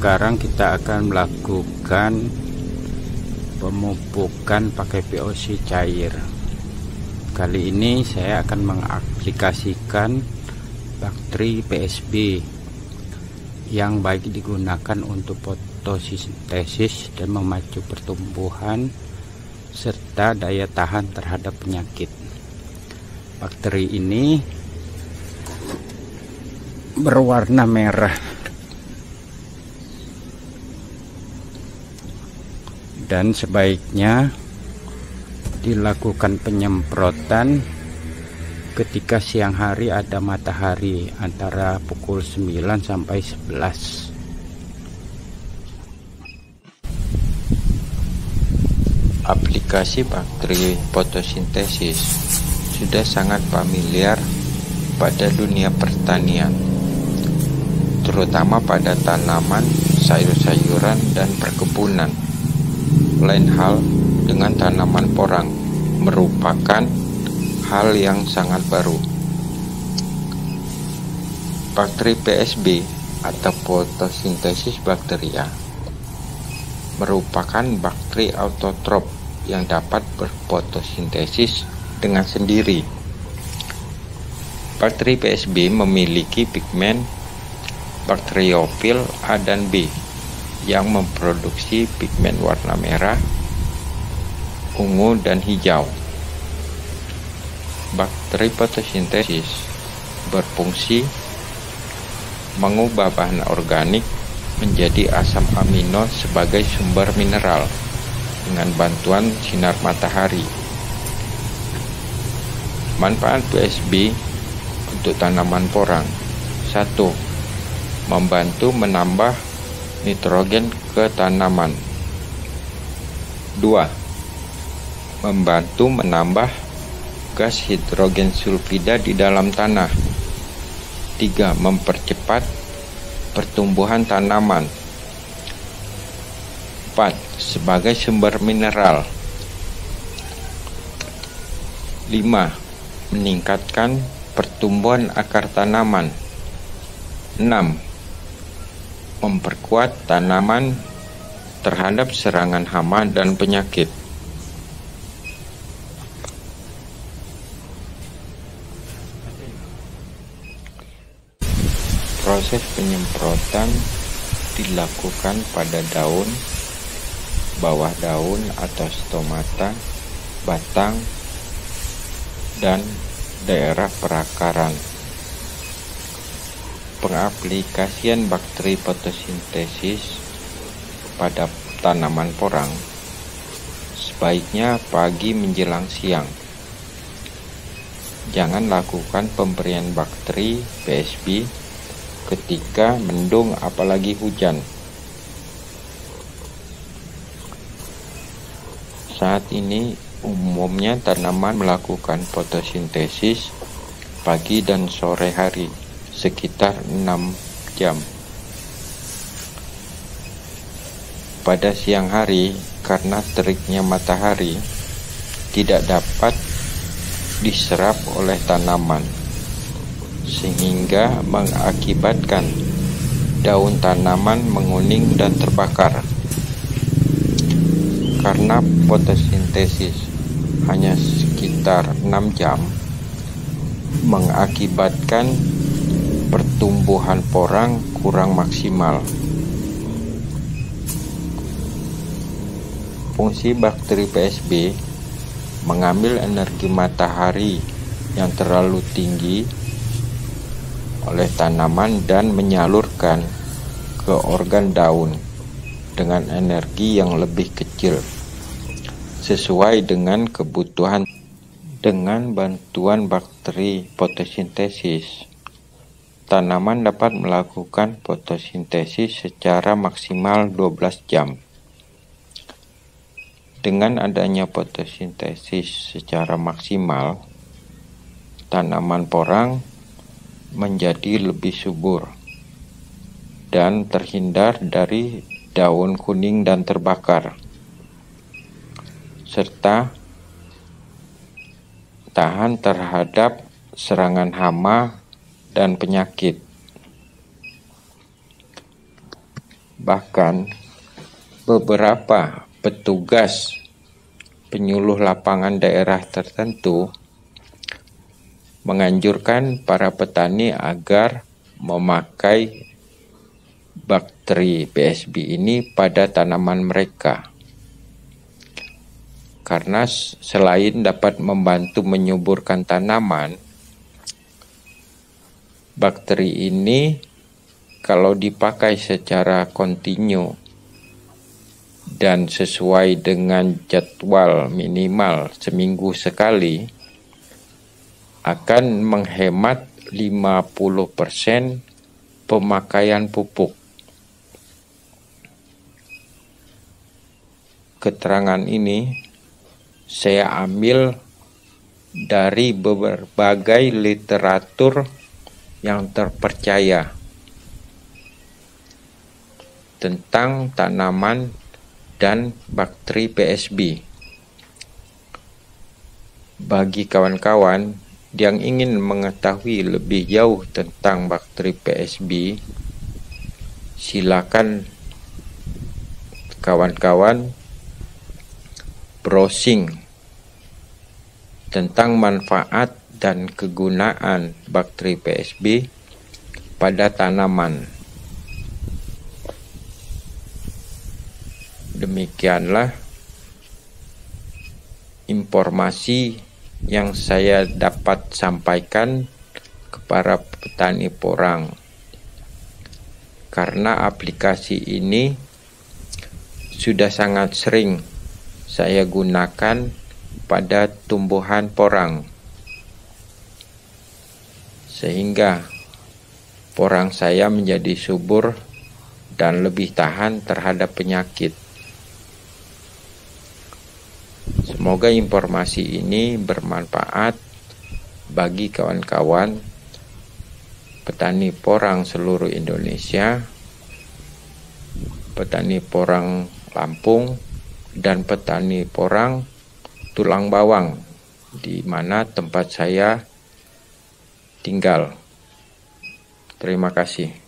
Sekarang kita akan melakukan pemupukan pakai VOC cair. Kali ini saya akan mengaplikasikan bakteri PSB yang baik digunakan untuk fotosintesis dan memacu pertumbuhan serta daya tahan terhadap penyakit. Bakteri ini berwarna merah dan sebaiknya dilakukan penyemprotan ketika siang hari ada matahari antara pukul 9 sampai 11. Aplikasi bakteri fotosintesis sudah sangat familiar pada dunia pertanian, terutama pada tanaman, sayur-sayuran, dan perkebunan. Lain hal dengan tanaman porang, merupakan hal yang sangat baru. Bakteri PSB atau fotosintesis bakteria merupakan bakteri autotrof yang dapat berfotosintesis dengan sendiri. Bakteri PSB memiliki pigmen bakteriofil A dan B yang memproduksi pigmen warna merah, ungu, dan hijau. Bakteri fotosintesis berfungsi mengubah bahan organik menjadi asam amino sebagai sumber mineral dengan bantuan sinar matahari. Manfaat PSB untuk tanaman porang: 1. Membantu menambah nitrogen ke tanaman. 2. Membantu menambah gas hidrogen sulfida di dalam tanah. 3. Mempercepat pertumbuhan tanaman. 4. Sebagai sumber mineral. 5. Meningkatkan pertumbuhan akar tanaman. 6. Memperkuat tanaman terhadap serangan hama dan penyakit. Proses penyemprotan dilakukan pada daun, bawah daun atau stomata, batang, dan daerah perakaran. Pengaplikasian bakteri fotosintesis pada tanaman porang sebaiknya pagi menjelang siang. Jangan lakukan pemberian bakteri PSB ketika mendung apalagi hujan. Saat ini umumnya tanaman melakukan fotosintesis pagi dan sore hari sekitar 6 jam. Pada siang hari, karena teriknya matahari tidak dapat diserap oleh tanaman, sehingga mengakibatkan daun tanaman menguning dan terbakar. Karena fotosintesis hanya sekitar 6 jam, mengakibatkan pertumbuhan porang kurang maksimal. Fungsi bakteri PSB mengambil energi matahari yang terlalu tinggi oleh tanaman dan menyalurkan ke organ daun dengan energi yang lebih kecil sesuai dengan kebutuhan. Dengan bantuan bakteri fotosintesis, tanaman dapat melakukan fotosintesis secara maksimal 12 jam. Dengan adanya fotosintesis secara maksimal, tanaman porang menjadi lebih subur dan terhindar dari daun kuning dan terbakar, serta tahan terhadap serangan hama dan penyakit. Bahkan beberapa petugas penyuluh lapangan daerah tertentu menganjurkan para petani agar memakai bakteri PSB ini pada tanaman mereka. Karena selain dapat membantu menyuburkan tanaman, bakteri ini kalau dipakai secara kontinu dan sesuai dengan jadwal minimal seminggu sekali akan menghemat 50% pemakaian pupuk. Keterangan ini saya ambil dari berbagai literatur yang terpercaya tentang tanaman dan bakteri PSB. Bagi kawan-kawan yang ingin mengetahui lebih jauh tentang bakteri PSB, silakan kawan-kawan browsing tentang manfaat dan kegunaan bakteri PSB pada tanaman. Demikianlah informasi yang saya dapat sampaikan kepada petani porang. Karena aplikasi ini sudah sangat sering saya gunakan pada tumbuhan porang, sehingga porang saya menjadi subur dan lebih tahan terhadap penyakit. Semoga informasi ini bermanfaat bagi kawan-kawan petani porang seluruh Indonesia, petani porang Lampung, dan petani porang Tulang Bawang, di mana tempat saya tinggal. Terima kasih.